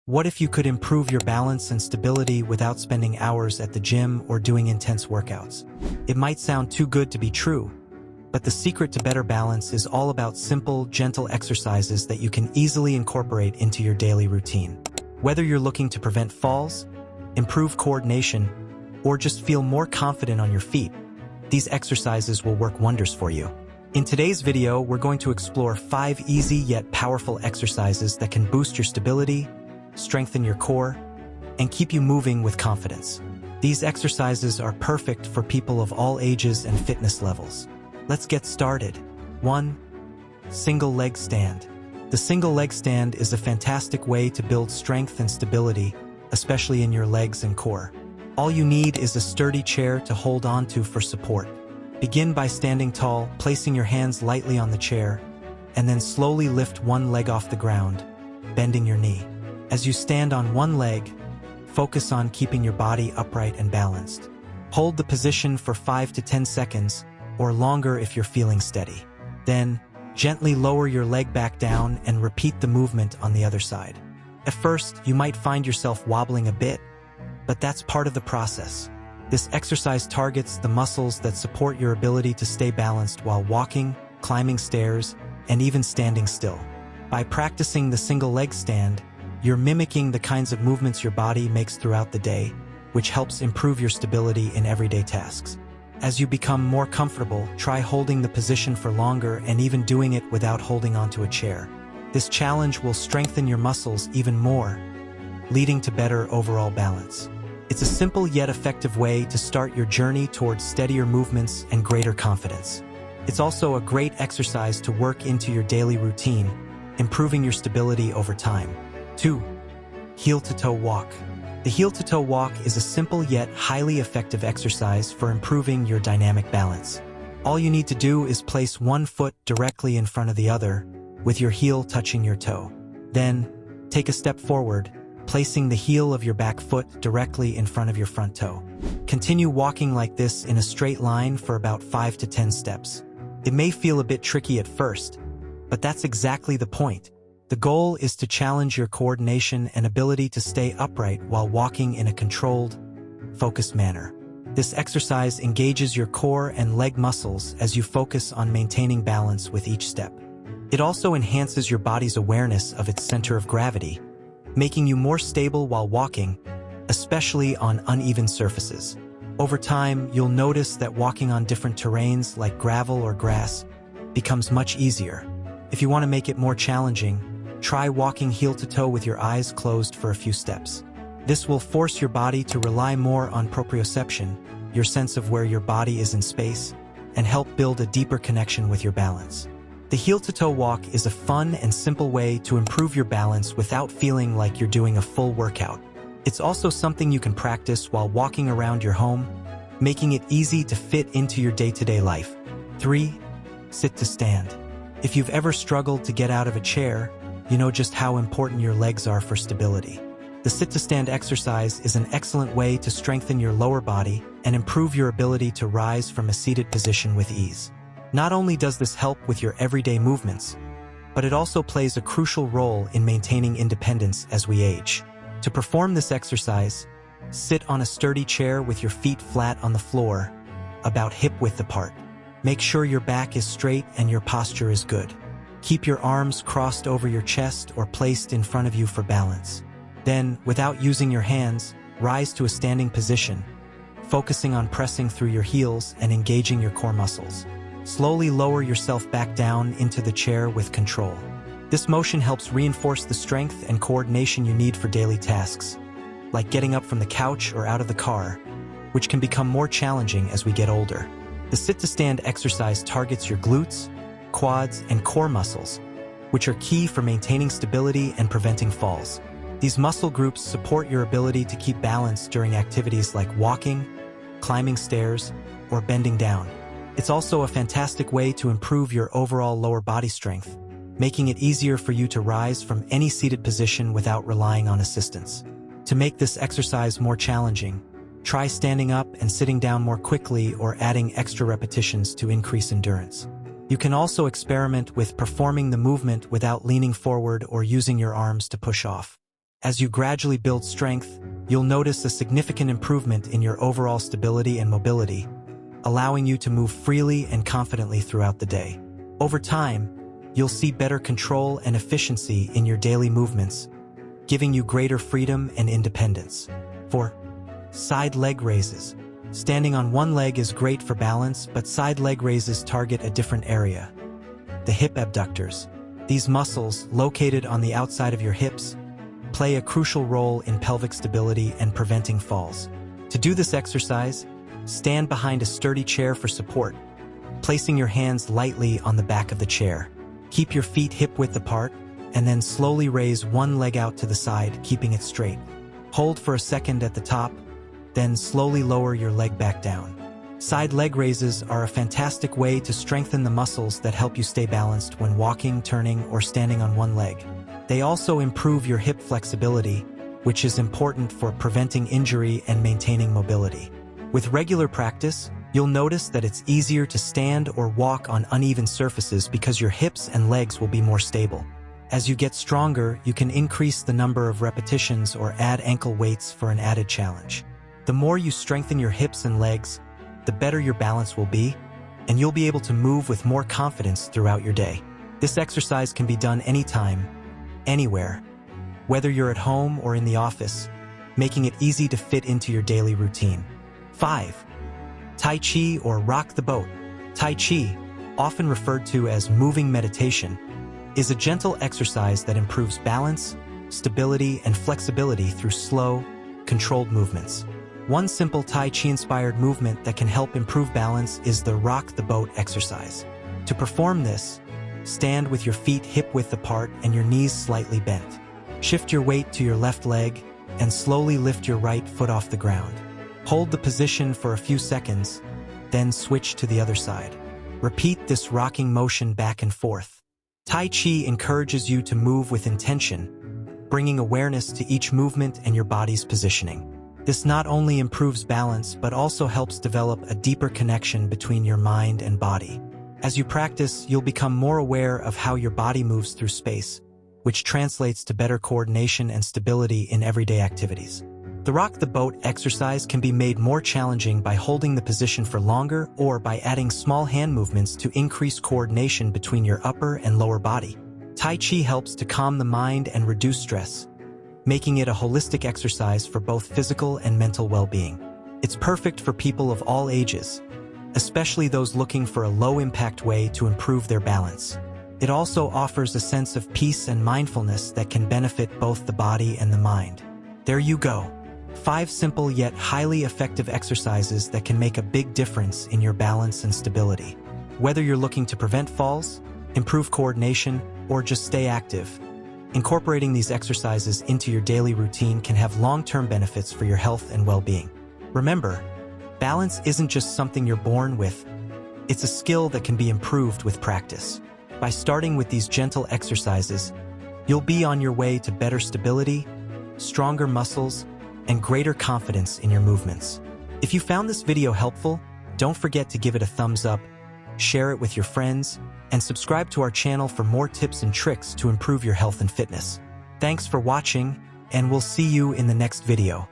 What if you could improve your balance and stability without spending hours at the gym or doing intense workouts? It might sound too good to be true, but the secret to better balance is all about simple, gentle exercises that you can easily incorporate into your daily routine. Whether you're looking to prevent falls, improve coordination, or just feel more confident on your feet, these exercises will work wonders for you. In today's video, we're going to explore 5 easy yet powerful exercises that can boost your stability, strengthen your core, and keep you moving with confidence. These exercises are perfect for people of all ages and fitness levels. Let's get started. 1. Single leg stand. The single leg stand is a fantastic way to build strength and stability, especially in your legs and core. All you need is a sturdy chair to hold onto for support. Begin by standing tall, placing your hands lightly on the chair, and then slowly lift one leg off the ground, bending your knee. As you stand on one leg, focus on keeping your body upright and balanced. Hold the position for 5 to 10 seconds, or longer if you're feeling steady. Then, gently lower your leg back down and repeat the movement on the other side. At first, you might find yourself wobbling a bit, but that's part of the process. This exercise targets the muscles that support your ability to stay balanced while walking, climbing stairs, and even standing still. By practicing the single leg stand, you're mimicking the kinds of movements your body makes throughout the day, which helps improve your stability in everyday tasks. As you become more comfortable, try holding the position for longer and even doing it without holding onto a chair. This challenge will strengthen your muscles even more, leading to better overall balance. It's a simple yet effective way to start your journey towards steadier movements and greater confidence. It's also a great exercise to work into your daily routine, improving your stability over time. 2. Heel-to-toe walk. The heel-to-toe walk is a simple yet highly effective exercise for improving your dynamic balance. All you need to do is place one foot directly in front of the other, with your heel touching your toe. Then, take a step forward, placing the heel of your back foot directly in front of your front toe. Continue walking like this in a straight line for about 5 to 10 steps. It may feel a bit tricky at first, but that's exactly the point. The goal is to challenge your coordination and ability to stay upright while walking in a controlled, focused manner. This exercise engages your core and leg muscles as you focus on maintaining balance with each step. It also enhances your body's awareness of its center of gravity, making you more stable while walking, especially on uneven surfaces. Over time, you'll notice that walking on different terrains like gravel or grass becomes much easier. If you want to make it more challenging, try walking heel-to-toe with your eyes closed for a few steps. This will force your body to rely more on proprioception, your sense of where your body is in space, and help build a deeper connection with your balance. The heel-to-toe walk is a fun and simple way to improve your balance without feeling like you're doing a full workout. It's also something you can practice while walking around your home, making it easy to fit into your day-to-day life. 3. Sit-to-stand. If you've ever struggled to get out of a chair, you know just how important your legs are for stability. The sit-to-stand exercise is an excellent way to strengthen your lower body and improve your ability to rise from a seated position with ease. Not only does this help with your everyday movements, but it also plays a crucial role in maintaining independence as we age. To perform this exercise, sit on a sturdy chair with your feet flat on the floor, about hip-width apart. Make sure your back is straight and your posture is good. Keep your arms crossed over your chest or placed in front of you for balance. Then, without using your hands, rise to a standing position, focusing on pressing through your heels and engaging your core muscles. Slowly lower yourself back down into the chair with control. This motion helps reinforce the strength and coordination you need for daily tasks, like getting up from the couch or out of the car, which can become more challenging as we get older. The sit-to-stand exercise targets your glutes, quads, and core muscles, which are key for maintaining stability and preventing falls. These muscle groups support your ability to keep balance during activities like walking, climbing stairs, or bending down. It's also a fantastic way to improve your overall lower body strength, making it easier for you to rise from any seated position without relying on assistance. To make this exercise more challenging, try standing up and sitting down more quickly or adding extra repetitions to increase endurance. You can also experiment with performing the movement without leaning forward or using your arms to push off. As you gradually build strength, you'll notice a significant improvement in your overall stability and mobility, allowing you to move freely and confidently throughout the day. Over time, you'll see better control and efficiency in your daily movements, giving you greater freedom and independence. 4. Side leg raises. Standing on one leg is great for balance, but side leg raises target a different area: the hip abductors. These muscles, located on the outside of your hips, play a crucial role in pelvic stability and preventing falls. To do this exercise, stand behind a sturdy chair for support, placing your hands lightly on the back of the chair. Keep your feet hip-width apart, and then slowly raise one leg out to the side, keeping it straight. Hold for a second at the top, then slowly lower your leg back down. Side leg raises are a fantastic way to strengthen the muscles that help you stay balanced when walking, turning, or standing on one leg. They also improve your hip flexibility, which is important for preventing injury and maintaining mobility. With regular practice, you'll notice that it's easier to stand or walk on uneven surfaces because your hips and legs will be more stable. As you get stronger, you can increase the number of repetitions or add ankle weights for an added challenge. The more you strengthen your hips and legs, the better your balance will be, and you'll be able to move with more confidence throughout your day. This exercise can be done anytime, anywhere, whether you're at home or in the office, making it easy to fit into your daily routine. 5. Tai Chi or rock the boat. Tai Chi, often referred to as moving meditation, is a gentle exercise that improves balance, stability, and flexibility through slow, controlled movements. One simple Tai Chi-inspired movement that can help improve balance is the rock the boat exercise. To perform this, stand with your feet hip-width apart and your knees slightly bent. Shift your weight to your left leg and slowly lift your right foot off the ground. Hold the position for a few seconds, then switch to the other side. Repeat this rocking motion back and forth. Tai Chi encourages you to move with intention, bringing awareness to each movement and your body's positioning. This not only improves balance, but also helps develop a deeper connection between your mind and body. As you practice, you'll become more aware of how your body moves through space, which translates to better coordination and stability in everyday activities. The rock the boat exercise can be made more challenging by holding the position for longer or by adding small hand movements to increase coordination between your upper and lower body. Tai Chi helps to calm the mind and reduce stress, making it a holistic exercise for both physical and mental well-being. It's perfect for people of all ages, especially those looking for a low-impact way to improve their balance. It also offers a sense of peace and mindfulness that can benefit both the body and the mind. There you go. 5 simple yet highly effective exercises that can make a big difference in your balance and stability. Whether you're looking to prevent falls, improve coordination, or just stay active, incorporating these exercises into your daily routine can have long-term benefits for your health and well-being. Remember, balance isn't just something you're born with, it's a skill that can be improved with practice. By starting with these gentle exercises, you'll be on your way to better stability, stronger muscles, and greater confidence in your movements. If you found this video helpful, don't forget to give it a thumbs up, share it with your friends, and subscribe to our channel for more tips and tricks to improve your health and fitness. Thanks for watching, and we'll see you in the next video.